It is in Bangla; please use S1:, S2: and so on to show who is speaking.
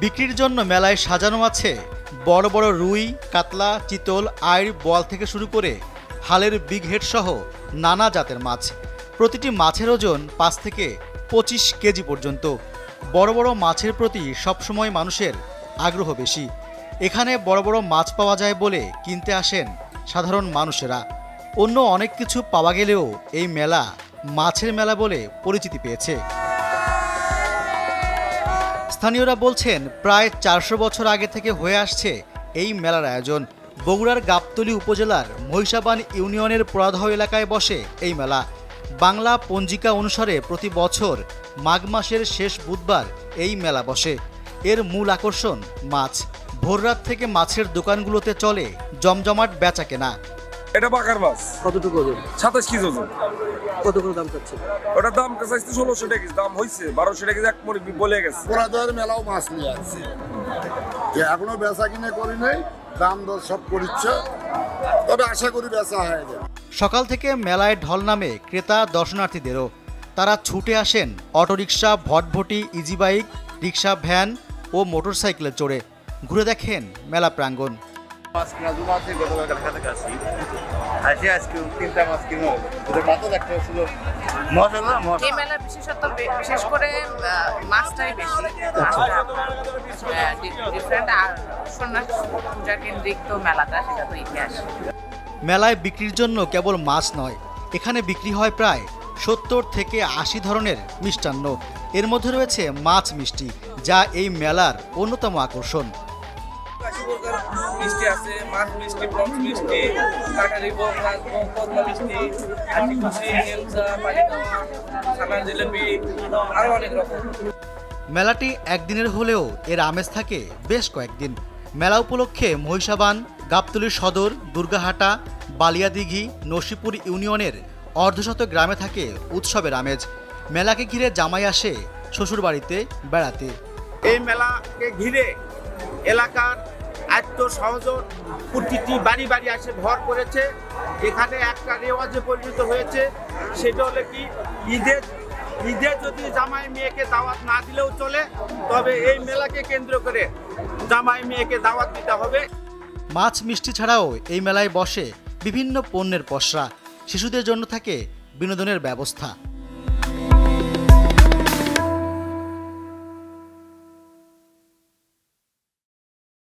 S1: বিক্রির জন্য মেলায় সাজানো আছে বড় বড় রুই, কাতলা, চিতল, আইড়, বোয়াল থেকে শুরু করে হালের বিগ হেড সহ নানা জাতের মাছ। প্রতিটি মাছের ওজন 5 থেকে 25 কেজি পর্যন্ত। বড় বড় মাছের প্রতি সবসময় মানুষের আগ্রহ বেশি। এখানে বড় বড় মাছ পাওয়া যায় বলে কিনতে আসেন সাধারণ মানুষেরা। অন্য অনেক কিছু পাওয়া গেলেও এই মেলা মাছের মেলা বলে পরিচিতি পেয়েছে। স্থানীয়রা বলছেন প্রায় 400 বছর আগে থেকে হয়ে আসছে এই মেলার আয়োজন। বগুড়ার গাবতলী উপজেলার মহিষাবান ইউনিয়নের পোড়াদহ এলাকায় বসে এই মেলা। বাংলা পঞ্জিকা অনুসারে প্রতি বছর মাঘ মাসের শেষ বুধবার এই মেলা বসে। এর মূল আকর্ষণ মাছ। ভোররাত থেকে মাছের দোকানগুলোতে চলে জমজমাট বেচা কেনা।
S2: এটা বাকার মাছ।
S3: কতটুকু ওজন?
S2: 27 কেজি ওজন।
S3: কত করে দাম চাচ্ছে?
S2: ওটার দাম চাইছে 1600 টাকা, দাম হইছে 1200 টাকা এক মরি বলে গেছে।
S4: পোড়াদহের মেলাও মাছ নিয়ে আসছে, এখনো বেচা কিনে করি নাই, দাম দর সব করিচ্ছে, তবে আশা করি বেচা হয়ে যাবে।
S1: সকাল থেকে মেলায় ঢল নামে ক্রেতা দর্শনার্থীদেরও। তারা ছুটে আসেন অটোরিকশা, ভটভটি, ইজি বাইক, রিক্সা, ভ্যান ও মোটরসাইকেলে চড়ে। ঘুরে দেখেন মেলা প্রাঙ্গণ।
S5: এই মেলার বিশেষত্ব বিশেষ করে মাছটাই বেশি ডিফারেন্ট, আর পূজা কেন্দ্রিক তো মেলাটা, সেটা তো ইতিহাস।
S1: মেলায় বিক্রির জন্য কেবল মাছ নয়, এখানে বিক্রি হয় প্রায় 70 থেকে 80 ধরনের মিষ্টান্ন। এর মধ্যে রয়েছে মাছ মিষ্টি, যা এই মেলার অন্যতম আকর্ষণ।
S2: মিষ্টি আছে, মাছ মিষ্টি, পঞ্চ মিষ্টি, কাটারি বং, রাজবং, পদ্মা মিষ্টি, আটিকুচি, নেলচা, পালিকাওয়া, ছানার জিলেপি, আরো অনেক রকম।
S1: মেলাটি একদিনের হলেও এর আমেজ থাকে বেশ কয়েকদিন। মেলা উপলক্ষে মহিষাবান, গাবতলী সদর, দুর্গাহাটা, বালিয়াদিঘি, নসিপুর ইউনিয়নের অর্ধশত গ্রামে থাকে উৎসবের আমেজ। মেলাকে ঘিরে জামাই আসে শ্বশুরবাড়িতে বেড়াতে।
S6: এই মেলাকে ঘিরে এলাকার আত্মসহযোগ প্রতিটি বাড়ি বাড়ি আসে ভর করেছে। এখানে একটা রেওয়াজে পরিণত হয়েছে, সেটা হলো কি ঈদে যদি জামাই মেয়েকে দাওয়াত না দিলেও চলে, তবে এই মেলাকে কেন্দ্র করে জামাই মেয়েকে দাওয়াত দিতে হবে।
S1: মাছ মিষ্টি ছাড়াও এই মেলায় বসে বিভিন্ন পণ্যের পসরা। শিশুদের জন্য থাকে বিনোদনের ব্যবস্থা।